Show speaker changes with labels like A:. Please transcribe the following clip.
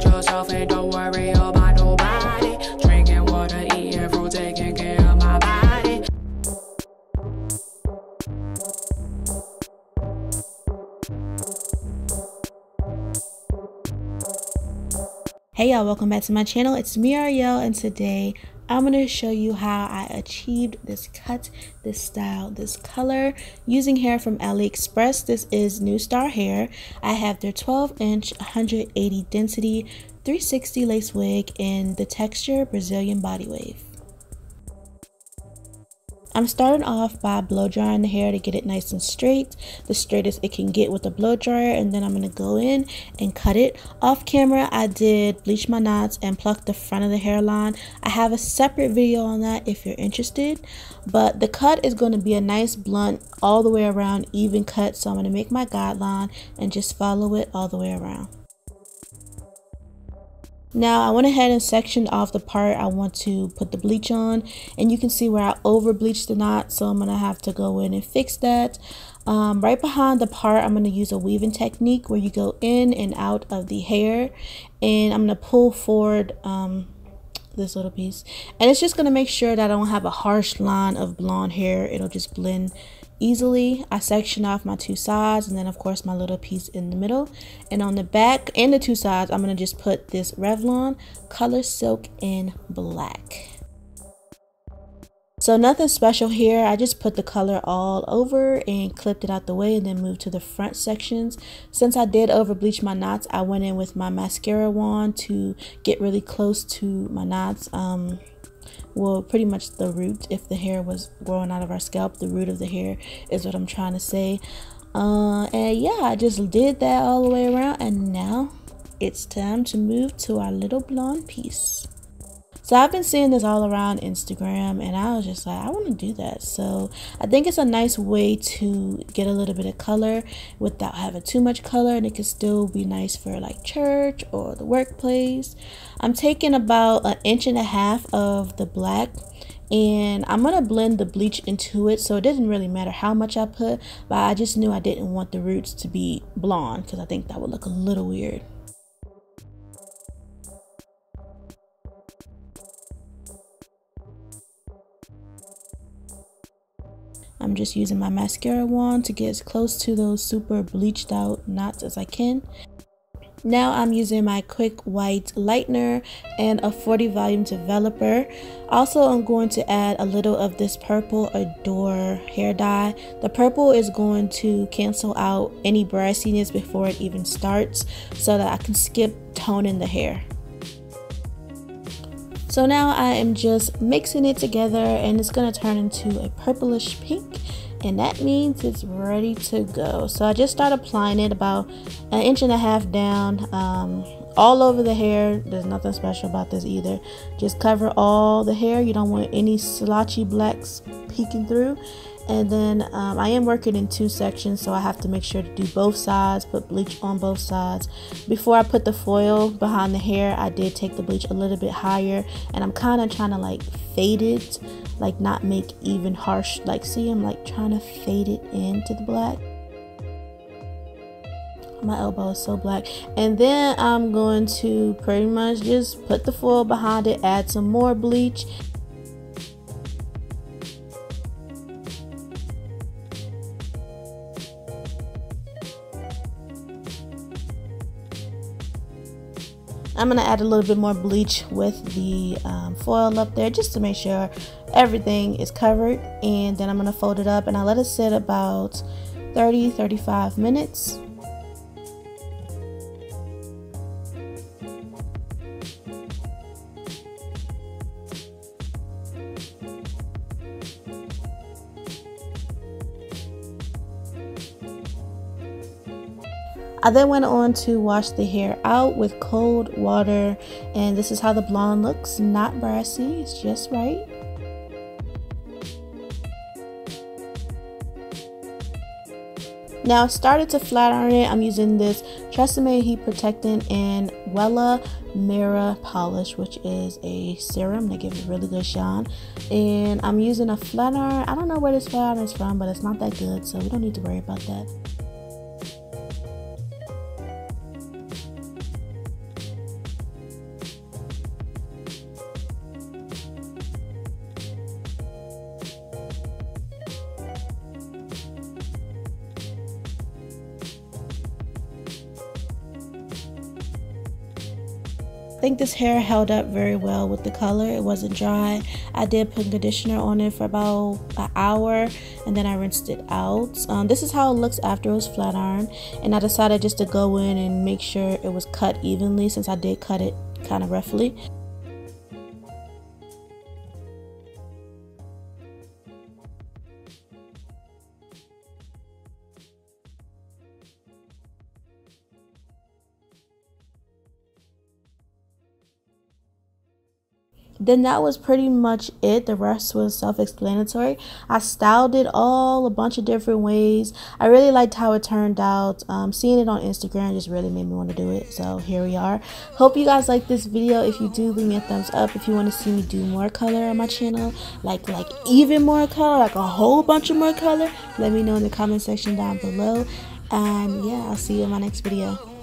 A: yourself and don't worry about nobody. Drinking water, eating fruit, taking care of my body.
B: Hey y'all, welcome back to my channel. It's me, Arielle, and today I'm going to show you how I achieved this cut, this style, this color using hair from Aliexpress. This is New Star hair. I have their 12-inch 180 density 360 lace wig in the texture Brazilian body wave. I'm starting off by blow drying the hair to get it nice and straight, the straightest it can get with a blow dryer, and then I'm going to go in and cut it. Off camera, I did bleach my knots and pluck the front of the hairline. I have a separate video on that if you're interested, but the cut is going to be a nice blunt all the way around, even cut, so I'm going to make my guideline and just follow it all the way around. Now I went ahead and sectioned off the part I want to put the bleach on, and you can see where I over bleached the knot, so I'm gonna have to go in and fix that. Right behind the part, I'm gonna use a weaving technique where you go in and out of the hair, and I'm gonna pull forward this little piece, and it's just gonna make sure that I don't have a harsh line of blonde hair. It'll just blend easily. I section off my two sides, and then of course my little piece in the middle, and on the back and the two sides I'm going to just put this Revlon Color Silk in black. So nothing special here. I just put the color all over and clipped it out the way, and then moved to the front sections. Since I did over bleach my knots, I went in with my mascara wand to get really close to my knots. Well, pretty much the root. If the hair was growing out of our scalp, the root of the hair is what I'm trying to say. And yeah, I just did that all the way around, and now it's time to move to our little blonde piece. So I've been seeing this all around Instagram, and I was just like, I want to do that. So I think it's a nice way to get a little bit of color without having too much color, and it can still be nice for like church or the workplace. I'm taking about 1.5 inches of the black, and I'm going to blend the bleach into it, so it doesn't really matter how much I put, but I just knew I didn't want the roots to be blonde because I think that would look a little weird. I'm just using my mascara wand to get as close to those super bleached out knots as I can. Now I'm using my quick white lightener and a 40 volume developer. Also, I'm going to add a little of this purple Adore hair dye. The purple is going to cancel out any brassiness before it even starts, so that I can skip toning the hair. So now I am just mixing it together, and it's going to turn into a purplish pink, and that means it's ready to go. So I just start applying it about 1.5 inches down, all over the hair. There's nothing special about this either. Just cover all the hair. You don't want any splotchy blacks peeking through. And then I am working in 2 sections, so I have to make sure to do both sides, put bleach on both sides. Before I put the foil behind the hair, I did take the bleach a little bit higher, and I'm kind of trying to like fade it, like not make even harsh, like see, I'm like trying to fade it into the black. My elbow is so black. And then I'm going to pretty much just put the foil behind it, add some more bleach. I'm going to add a little bit more bleach with the foil up there just to make sure everything is covered, and then I'm going to fold it up and I let it sit about 30-35 minutes. I then went on to wash the hair out with cold water, and this is how the blonde looks. Not brassy, it's just right. Now I started to flat iron it. I'm using this Tresemme heat protectant and Wella Mirror polish, which is a serum that gives a really good shine. And I'm using a flat iron. I don't know where this flat iron is from, but it's not that good, so we don't need to worry about that. think this hair held up very well with the color. It wasn't dry. I did put conditioner on it for about an hour and then I rinsed it out. This is how it looks after it was flat ironed, and I decided just to go in and make sure it was cut evenly since I did cut it kind of roughly. Then that was pretty much it. The rest was self-explanatory. I styled it all a bunch of different ways. I really liked how it turned out. Seeing it on Instagram just really made me want to do it, so here we are. Hope you guys like this video. If you do, leave me a thumbs up. If you want to see me do more color on my channel, like even more color, like a whole bunch of more color, let me know in the comment section down below. And yeah, I'll see you in my next video.